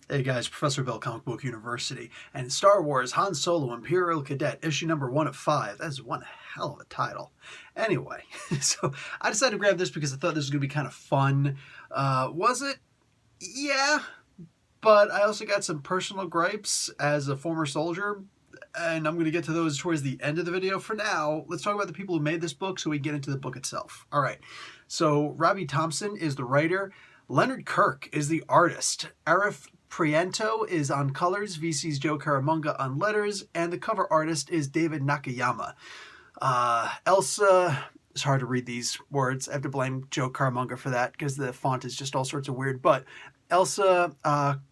Hey guys, Professor Bill, Comic Book University, and Star Wars Han Solo Imperial Cadet, issue number 1 of 5. That's one hell of a title. Anyway, so I decided to grab this because I thought this was going to be kind of fun. Was it? Yeah, but I also got some personal gripes as a former soldier, and I'm going to get to those towards the end of the video. For now, let's talk about the people who made this book so we get into the book itself. All right, so Robbie Thompson is the writer. Leonard Kirk is the artist. Arif Priento is on colors, VC's Joe Caramunga on letters, and the cover artist is David Nakayama. Elsa, it's hard to read these words. I have to blame Joe Caramunga for that because the font is just all sorts of weird. But Elsa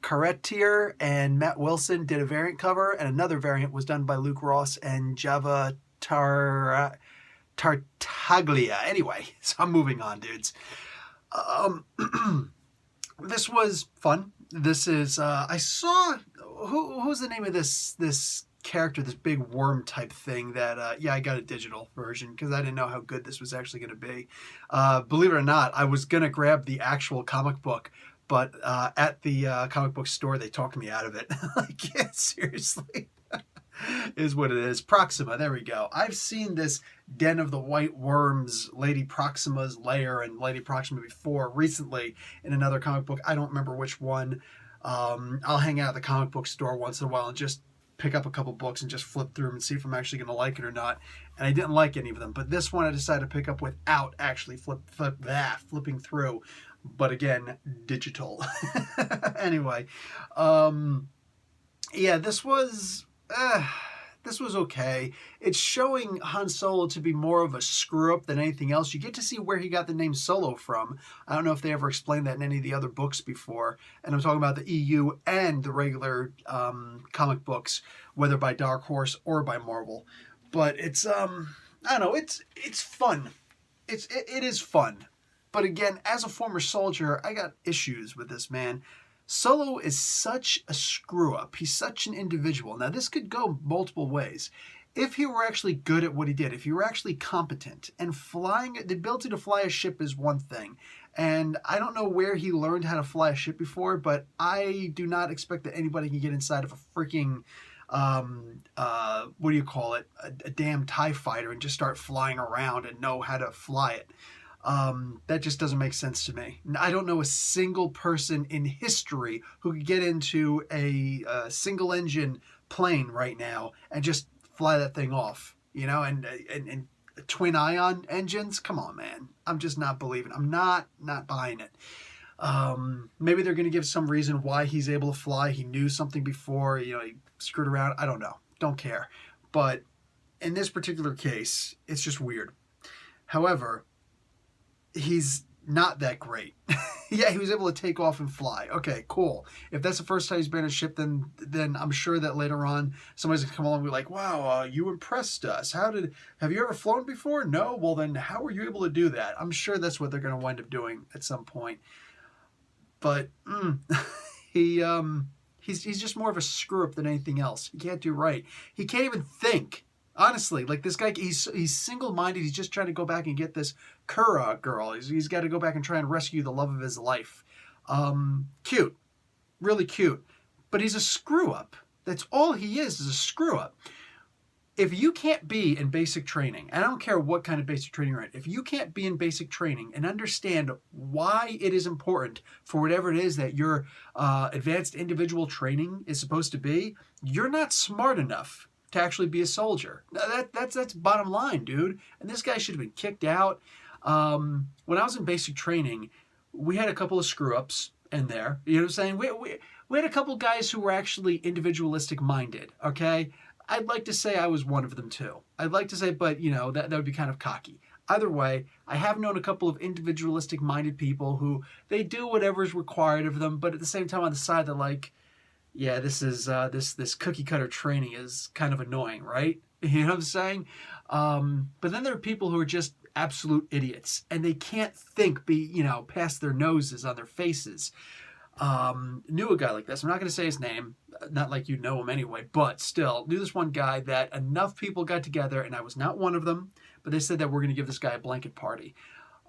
Carretier and Matt Wilson did a variant cover, and another variant was done by Luke Ross and Java Tartaglia. Anyway, so I'm moving on, dudes. This was fun. This is I saw who's the name of this character, this big worm type thing that yeah, I got a digital version because I didn't know how good this was actually going to be. Believe it or not, I was going to grab the actual comic book, but at the comic book store they talked me out of it. Like, yeah, seriously. Is what it is. Proxima, there we go. I've seen this Den of the White Worms, Lady Proxima's lair, and Lady Proxima before recently in another comic book. I don't remember which one. I'll hang out at the comic book store once in a while and just pick up a couple books and just flip through them and see if I'm actually going to like it or not. And I didn't like any of them, but this one I decided to pick up without actually flipping through. But again, digital. Anyway, yeah, this was okay. It's showing Han Solo to be more of a screw-up than anything else. You get to see where he got the name Solo from. I don't know if they ever explained that in any of the other books before. And I'm talking about the EU and the regular comic books, whether by Dark Horse or by Marvel. But it's, I don't know, it's fun. It is fun. But again, as a former soldier, I got issues with this, man. Solo is such a screw-up. He's such an individual. Now, this could go multiple ways. If he were actually good at what he did, if he were actually competent, and flying, the ability to fly a ship is one thing. And I don't know where he learned how to fly a ship before, but I do not expect that anybody can get inside of a freaking, what do you call it, a damn TIE fighter and just start flying around and know how to fly it. That just doesn't make sense to me. I don't know a single person in history who could get into a single engine plane right now and just fly that thing off, you know, and twin ion engines. Come on, man. I'm just not believing. I'm not buying it. Maybe they're going to give some reason why he's able to fly. He knew something before, you know, he screwed around. I don't know. Don't care. But in this particular case, it's just weird. However, he's not that great. Yeah, he was able to take off and fly. Okay, cool. If that's the first time he's been in a ship, then I'm sure that later on somebody's gonna come along and be like, "Wow, you impressed us. Have you ever flown before? No. Well, then how were you able to do that?" I'm sure that's what they're gonna wind up doing at some point. But he's just more of a screw up than anything else. He can't do right. He can't even think. Honestly, like this guy, he's single-minded. He's just trying to go back and get this Kura girl. He's got to go back and try and rescue the love of his life. Cute. Really cute. But he's a screw-up. That's all he is a screw-up. If you can't be in basic training, and I don't care what kind of basic training you're in, if you can't be in basic training and understand why it is important for whatever it is that your advanced individual training is supposed to be, you're not smart enough to actually be a soldier. That's bottom line, dude. And this guy should have been kicked out. When I was in basic training, we had a couple of screw-ups in there. You know what I'm saying? We had a couple guys who were actually individualistic minded, okay? I'd like to say I was one of them too. I'd like to say, but you know, that would be kind of cocky. Either way, I have known a couple of individualistic minded people who they do whatever is required of them, but at the same time on the side they're like, yeah, this is this cookie cutter training is kind of annoying, right? You know what I'm saying? But then there are people who are just absolute idiots, and they can't think, past their noses on their faces. Knew a guy like this. I'm not going to say his name, not like you know him anyway, but still, knew this one guy that enough people got together, and I was not one of them, but they said that we're going to give this guy a blanket party.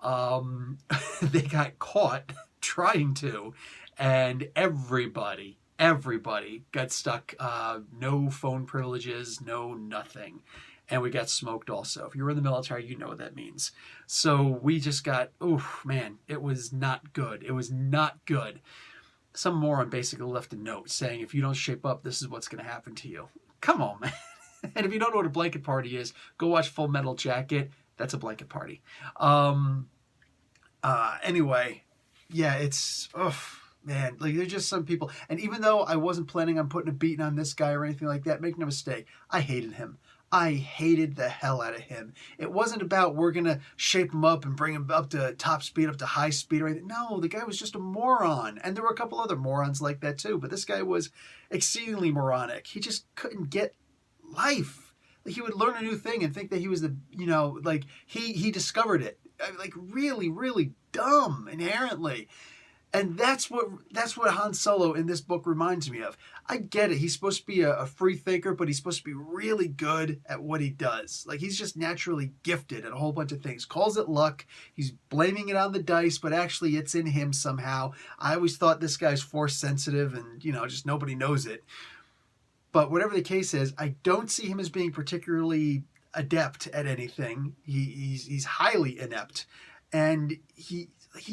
They got caught trying to, and everybody everybody got stuck. No phone privileges, no nothing. And we got smoked also. If you were in the military, you know what that means. So we just got, oof, man, it was not good. It was not good. Some moron basically left a note saying, if you don't shape up, this is what's going to happen to you. Come on, man. And if you don't know what a blanket party is, go watch Full Metal Jacket. That's a blanket party. Anyway, yeah, it's, man, like there's just some people. And even though I wasn't planning on putting a beating on this guy or anything like that, make no mistake, I hated him. I hated the hell out of him. It wasn't about we're going to shape him up and bring him up to top speed, up to high speed or anything. No, the guy was just a moron. And there were a couple other morons like that too. But this guy was exceedingly moronic. He just couldn't get life. Like he would learn a new thing and think that he was the, like he discovered it. Like really, really dumb inherently. And that's what Han Solo in this book reminds me of. I get it. He's supposed to be a free thinker, but he's supposed to be really good at what he does. Like he's just naturally gifted at a whole bunch of things. Calls it luck. He's blaming it on the dice, but actually it's in him somehow. I always thought this guy's force sensitive and, just nobody knows it. But whatever the case is, I don't see him as being particularly adept at anything. He's highly inept. And he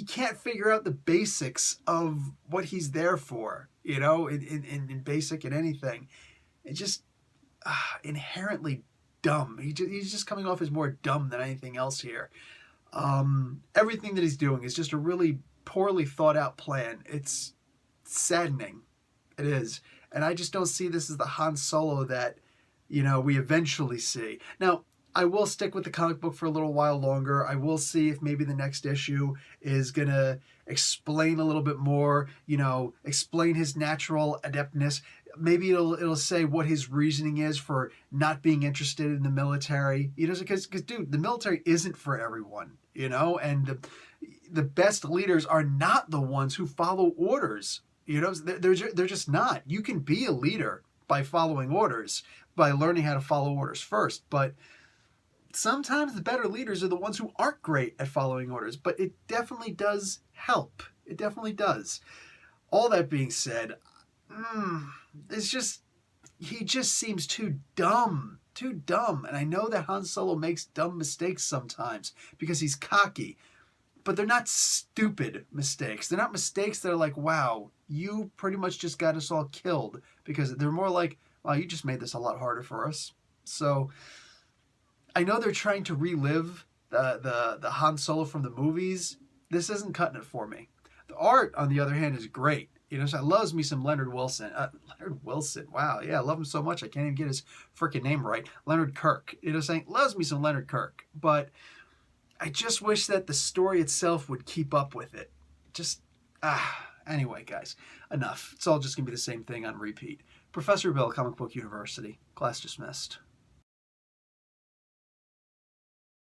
can't figure out the basics of what he's there for, in basic and anything. It's just inherently dumb. He's just coming off as more dumb than anything else here. Everything that he's doing is just a really poorly thought out plan. It's saddening. It is. And I just don't see this as the Han Solo that, we eventually see. Now, I will stick with the comic book for a little while longer. I will see if maybe the next issue is going to explain a little bit more, explain his natural adeptness. Maybe it'll say what his reasoning is for not being interested in the military. Because dude, the military isn't for everyone, and the best leaders are not the ones who follow orders. They're just not. You can be a leader by following orders, by learning how to follow orders first, but sometimes the better leaders are the ones who aren't great at following orders, but it definitely does help. It definitely does. All that being said, he just seems too dumb. And I know that Han Solo makes dumb mistakes sometimes because he's cocky, but they're not stupid mistakes. They're not mistakes that are like, wow, you pretty much just got us all killed, because they're more like, wow, you just made this a lot harder for us. So I know they're trying to relive the Han Solo from the movies. This isn't cutting it for me. The art, on the other hand, is great. So I loves me some Leonard Wilson. Leonard Wilson, wow, yeah, I love him so much I can't even get his freaking name right. Leonard Kirk, saying loves me some Leonard Kirk. But I just wish that the story itself would keep up with it. Anyway, guys, enough. It's all just going to be the same thing on repeat. Professor Bill, Comic Book University. Class dismissed.